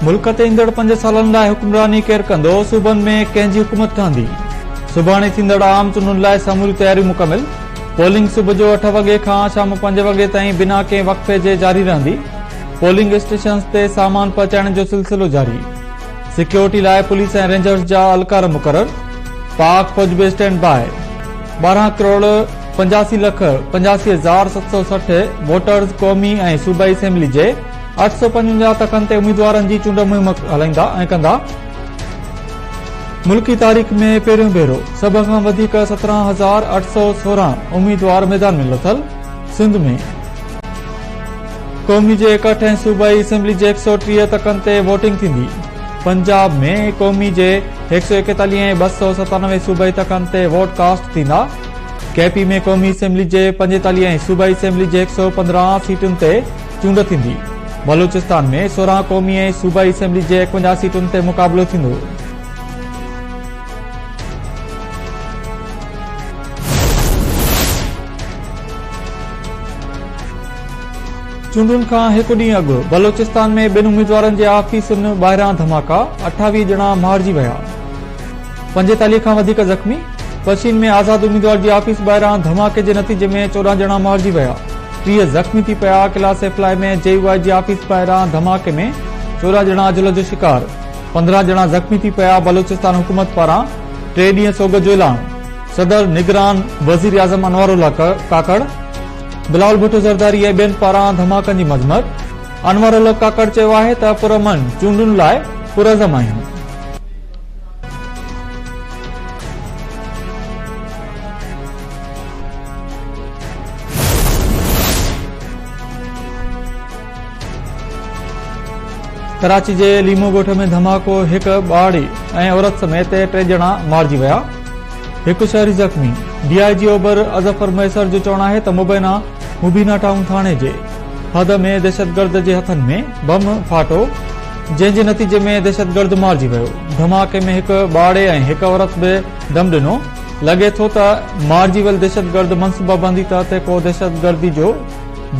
मुल्क ते ईंदड़ 5 सालनि लाइ हुक्मरानी केरु कंदो, सूबनि में कंहिंजी हुकूमत ठहंदी। सुभाणे थींदड़ आम चूंडुनि लाइ समूरी तयारी मुकमिल। पोलिंग सुबुह जो 8 वॻे खां शाम 5 वॻे ताईं बिना कंहिं वक़्फे जे जारी रहंदी। पोलिंग स्टेशन्स ते सामान पहुचाइण जो सिलसिलो जारी। सिक्योरिटी लाइ पुलिस ऐं रेंजर्स जा अलकार मुक़रर। पाक फौज बि स्टैंड बाय। 12 करोड़ 85,85,760 वोटर्स क़ौमी ऐं सूबाई असेंबली जे 855 तखनि ते उम्मीदवारनि जी चूंड मुहिम हलाईंदा ऐं कंदा। मुल्की तारीख़ में पहिरियों भेरो सभ खां वधीक 17,816 उम्मीदवार मैदान में लथल। सिंध में क़ौमी जे 61 ऐं सूबाई असेंबली जे 130 तखनि ते वोटिंग थींदी। पंजाब में क़ौमी जे 141 ऐं 297 सूबाई तखनि ते वोट कास्ट थींदा। केपी में क़ौमी असेंबली जे 45 ऐं सूबाई असेंबली जे 115 सीटुनि ते चूंड थींदी। बलूचिस्तान में 16 क़ौमी ऐं सूबाई असेंबली जे 51 सीटुनि ते मुक़ाबिलो थींदो। चूंडुनि खां हिकु ॾींहुं अॻु बलूचिस्तान में 2 उम्मीदवारनि जे आफिसुनि ॿाहिरां धमाका, 28 ॼणा मारिजी विया, 45 खां वधीक ज़ख़्मी। पश्चिम में आज़ाद उम्मीदवार जी आफिस ॿाहिरां धमाके जे नतीजे में 14 ॼणा मारिजी विया, 30 ज़ख़्मी थी पिया। क्लास फ्लाई में JUI जी आफिस ॿाहिरां धमाके में 14 ॼणा जुल जो शिकार, 15 ॼणा ज़ख़्मी थी पिया। बलूचिस्तान हुकूमत पारां 3 ॾींहं सोग जो ऐलान। सदर निगरान वज़ीर आज़म अनवरुल्लाह काकड़, बिलावल भुट्टो ज़रदारी ऐं ॿियनि पारां धमाकनि जी मज़मत। अनवरुल्लाह काकड़ चयो आहे त पुरअमन चूंडुनि लाइ पुरज़म आहिनि। कराची जे लीमो ॻोठ में धमाको, 1 ॿारड़ी ऐं औरत समेत 3 ॼणा मारिजी विया, 1 शहरी ज़ख़्मी। DIG ओभर अज़फर मैसर जो चवणु आहे त मुबीना टाउन थाणे जे हद में दहशतगर्द जे हथनि में बम फाटो, जंहिं जे नतीजे में दहशतगर्द मारिजी वियो। धमाके में 1 ॿारड़े ऐं 1 औरत बि दम ॾिनो। लॻे थो त मारिजी वियल दहशतगर्द मनसूबाबंदी तहत को दहशतगर्दी जो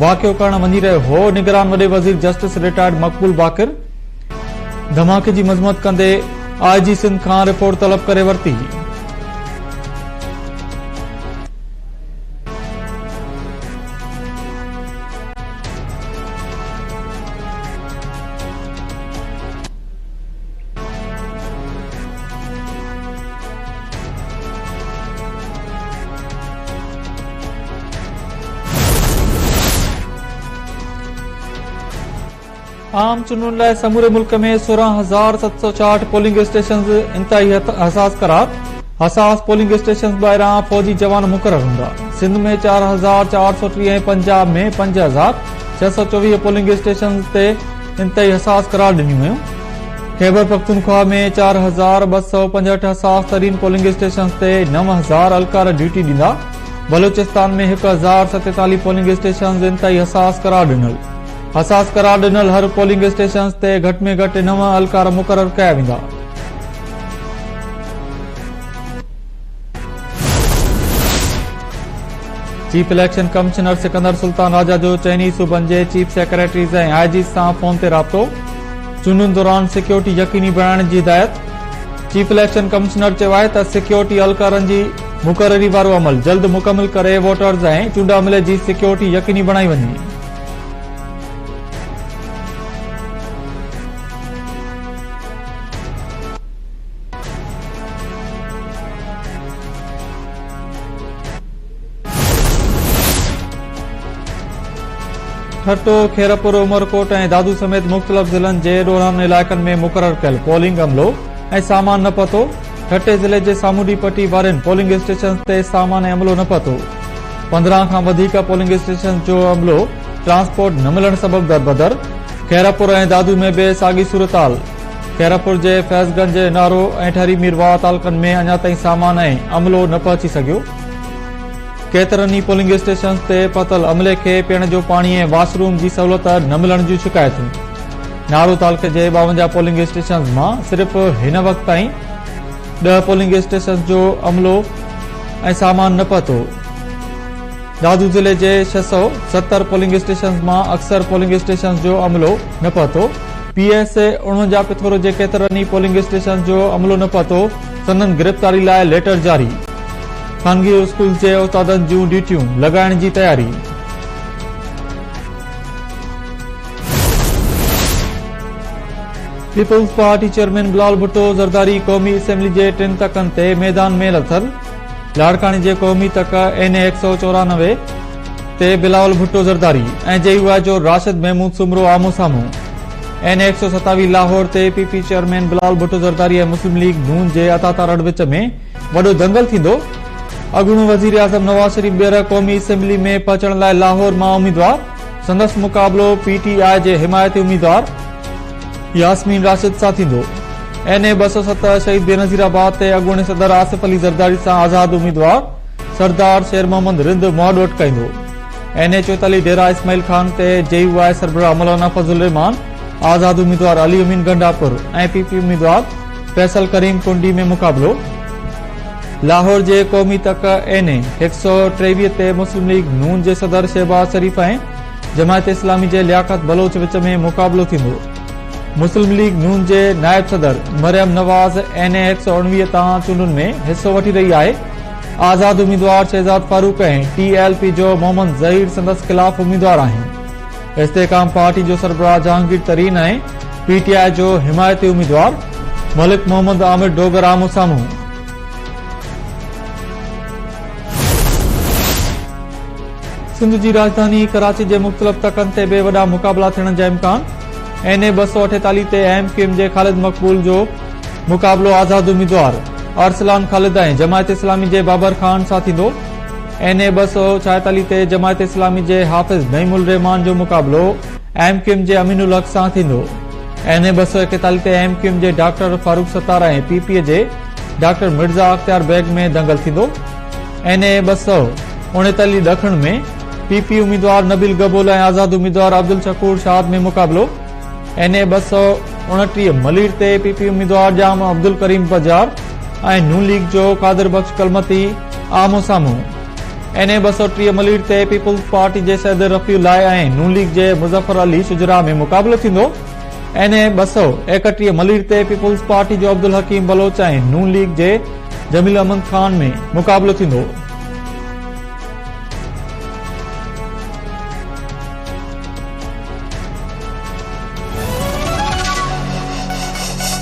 वाक़ियो करण वञी रहियो हो। निगरान वॾे वज़ीर जस्टिस रिटायर्ड मक़बूल बाक़िर धमाके जी मज़मत कंदे IG सिंध खां रिपोर्ट तलब करे वरिती। आम चूंडुनि लाइ समूरे मुल्क में 16,766 पोलिंग स्टेशन इंतहाई हसास करार। हसास पोलिंग स्टेशन ॿाहिरां फौजी जवान मुक़रर हूंदा। सिंध में 4,430 ऐं पंजाब में 5,624 पोलिंग स्टेशन ते इंतहाई हसास करार ॾिनियूं वयूं। खैबर पख्तूनख्वा में 4,265 हसास तरीन पोलिंग स्टेशन ते 9,000 अलकार ड्यूटी ॾींदा। बलूचिस्तान में 1,047 पोलिंग स्टेशन इंतहाई हसास करार ॾिनल। हसास करार ॾिनल हर पोलिंग स्टेशन ते घटि में घटि 9 अलकार मुक़रर कया वेंदा। Chief election commissioner Sikandar Sultan Raja जो चइनी सूबनि जे चीफ सेक्रेटरीज़ ऐं IGs सां फोन ते राब्तो। चूंडुनि दौरान सिक्योरिटी यकीनी बणाइण जी हिदायत। चीफ इलेक्शन कमिश्नर चयो आहे त सिक्योरिटी अलकारनि जी मुक़ररी वारो अमल जल्द मुकमिल करे वोटर्स ऐं चूंड अमले जी सिक्योरिटी यकीनी बणाई वञे। ठट्टो, खेरपुर, उमरकोट ऐं दादू समेत मुख़्तलिफ़ ज़िलनि जे ॾोहरनि इलाइक़नि में मुक़रर कयल पोलिंग अमलो ऐं सामान न पतो। ठट्टे ज़िले जे सामूंडी पट्टी वारनि पोलिंग स्टेशन ते सामान ऐं अमलो न पतो। 15 खां वधीक पोलिंग स्टेशन जो अमलो ट्रांसपोर्ट न मिलण सबबि दरबदर। खेरपुर ऐं दादू में बि साॻी सूरताल। खेरपुर जे फैज़गंज, नारो ऐं ठहरी मीरवा तालुक़नि में अञा ताईं सामान ऐं अमलो न पहुची सघियो। केतिरनि ई पोलिंग स्टेशन ते पतल अमले खे पीअण जो पाणी ऐं वॉशरूम जी सहूलियत न मिलण जूं शिकायतूं। नारो तालुक़े जे 52 पोलिंग स्टेशन मां सिर्फ़ हिन वक़्त ताईं 10 पोलिंग स्टेशन जो अमलो ऐं सामान न पतो। दादू ज़िले जे 670 पोलिंग स्टेशन मां अक्सर पोलिंग स्टेशन जो अमलो न पतो। PS49 पिथोरो जे केतिरनि पोलिंग स्टेशन जो अमलो न पतो, संदन गिरफ़्तारी लाइ लेटर जारी। खानगी स्कूल जे उस्तादनि जूं ड्यूटियूं लॻाइण जी तयारी। पीपल्स पार्टी चेयरमैन बिलावल भुट्टो ज़रदारी क़ौमी असेंबली जे 3 तकनि ते मैदान में लथल। लाड़कानी जे क़ौमी तक NA 194 ते बिलावल भुट्टो ज़रदारी ऐं JUI जो राशिद महमूद सुमरो आमो साम्हूं। NA 127 लाहौर ते PP चेयरमैन बिलावल भुट्टो ज़रदारी ऐं मुस्लिम लीग नून जे अतातारड़ विच में वॾो दंगल थींदो। अॻूणो वज़ीर आज़म नवाज़ शरीफ ॿीहर क़ौमी असेंबली में पहुचण लाइ लाहौर मां उम्मीदवार। संदसि मुक़ाबलो PTI जे हिमायती उम्मीदवार यास्मीन राशिद सां थींदो। NA 207 शहीद बेनज़ीराबाद ते अॻूणे सदर आसिफ अली ज़रदारी सां आज़ाद उम्मीदवार सरदार शेर मोहम्मद रिंद मौड वटकाईंदो। NA 44 डेरा इस्माइल खान ते JUI सरबराह मौलाना फज़ल रहमान आज़ाद उम्मीदवार अली अमीन गंडापुर ऐं PP उम्मीदवार फैसल करीम कुंडी में मुक़ाबलो। लाहौर जे क़ौमी तक NA 123 ते मुस्लिम लीग नून जे सदर शहबाज शरीफ ऐं जमायत इस्लामी जे लियाकत बलोच विच में मुक़ाबलो थींदो। मुस्लिम लीग नून जे नायब सदर मरियम नवाज़ NA 119 तां चूंडुनि में हिस्सो वठी रही आहे। आज़ाद उम्मीदवार शहजाद फारूक ऐं TLP जो मोहम्मद ज़हीर संदसि ख़िलाफ़ उम्मीदवार आहिनि। इस्तेकाम पार्टी जो सरबराह जहांगीर तरीन ऐं PTI जो हिमायती उम्मीदवार मलिक मोहम्मद आमिर डोगर आमो साम्हूं। सिंध जी राजधानी कराची जे मुख़्तलिफ़ तकनि ते बे वॾा मुक़ाबला थियण जा इम्कान। NA 248 ते MQM जे ख़ालिद मक़बूल जो मुक़ाबलो आज़ाद उम्मीदवार अरसलान ख़ालिद ऐं जमायत इस्लामी जे बाबर खान सां थींदो। NA 246 ते जमायत इस्लामी जे हाफ़िज़ नईमुल रहमान जो मुक़ाबलो MQM जे अमीनुल हक सां थींदो। NA 241 ते MQM जे डॉक्टर फारूक सत्तार ऐं PPA जे डॉक्टर मिर्ज़ा अख्तियार बैग में दंगल थींदो। NA 239 ॾखण में PP उम्मीदवार नबील गबोल ऐं आज़ाद उम्मीदवार अब्दुल शकूर शाद में मुक़ाबलो। NA 229 मलीर ते PP उम्मीदवार जाम अब्दुल करीम बजार ऐं नून लीग जो कादिर बख्श कलमती आमो साम्हूं। NA 230 मलीर ते पीपल्स पार्टी जे सैदर रफ़ीउल्लाह ऐं नून लीग जे मुज़फ़र अली शुजरा में मुक़ाबलो थींदो। NA 231 मलीर ते पीपल्स पार्टी जो अब्दुल हकीम बलोच ऐं नून लीग जे जमील अहमद खान में मुक़ाबलो थींदो।